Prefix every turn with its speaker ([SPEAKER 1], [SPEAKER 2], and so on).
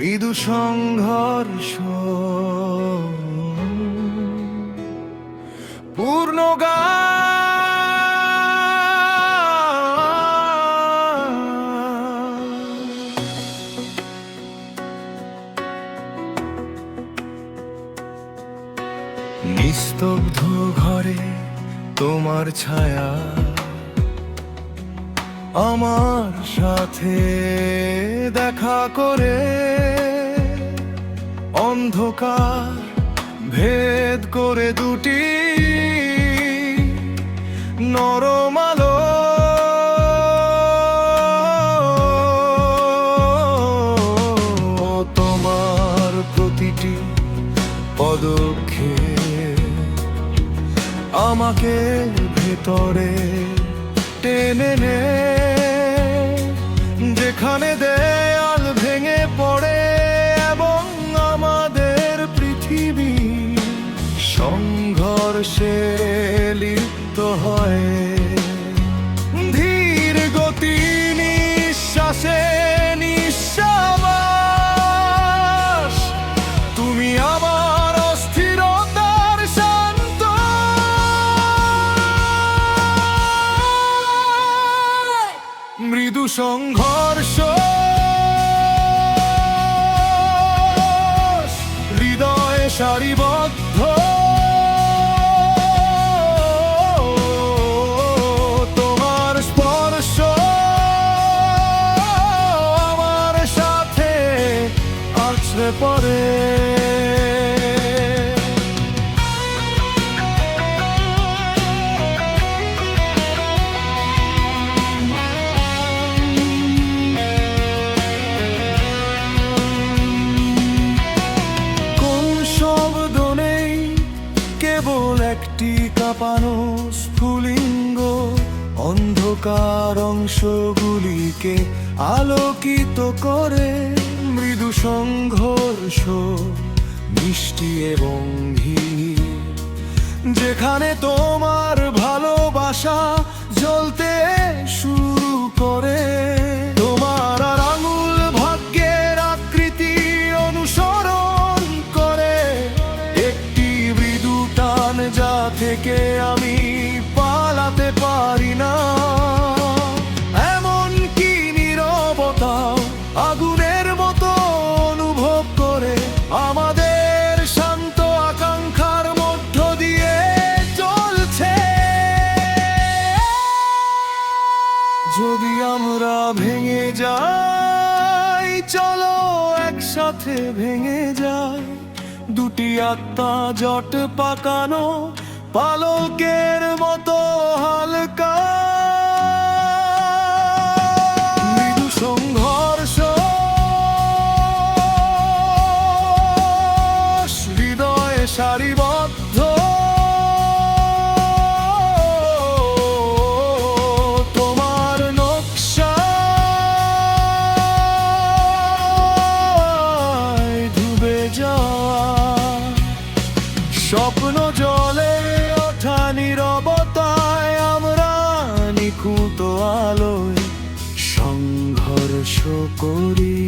[SPEAKER 1] মৃদু সংঘর্ষ পূর্ণ নিস্তব্ধ ঘরে তোমার ছায়া আমার সাথে দেখা করে অন্ধকার ভেদ করে দুটি নরম আলো তোমার প্রতিটি পদক্ষেপ আমাকে ভেতরে টেনে নে, যেখানে দেয়াল ভেঙে পড়ে এবং আমাদের পৃথিবী সংঘর্ষে লিপ্ত হয়। ধীর গতি নিঃশ্বাসে নিঃশ্বাস, তুমি আমার অস্থিরতার শান্ত। মৃদু সংঘর্ষ হৃদয়ে সারিবদ্ধ, তোমার স্পর্শ আমার সাথে আছড়ে পড়ে। কেবল একটি কাঁপানো স্ফুলিঙ্গ অন্ধকার অংশগুলিকে আলোকিত করে। মৃদু সংঘর্ষ মিষ্টি এবং ধীর, যেখানে তোমার ভালোবাসা জ্বলতে শুরু করে। তোমার আর আঙুল ভাগ্যের আকৃতি অনুসরণ করে, একটি মৃদু টান যা থেকে আমি পালাতে পারি না। এমন কি নীরবতাও আগুনের মতো অনুভব করে, আমাদের শান্ত আকাঙ্ক্ষার মধ্য দিয়ে চলছে। যদি আমরা ভেঙে যাই, চলো একসাথে ভেঙে যাই। দুটি আত্মা জট পাকানো পালকের মতো হালকা। মৃদু সংঘর্ষ হৃদয়ে সারিবদ্ধ, তোমার নকশা ডুবে যাওয়া স্বপ্ন জলে ওঠা নীরবতায়, আমরা নিখুঁত আলোয় সংঘর্ষ করি।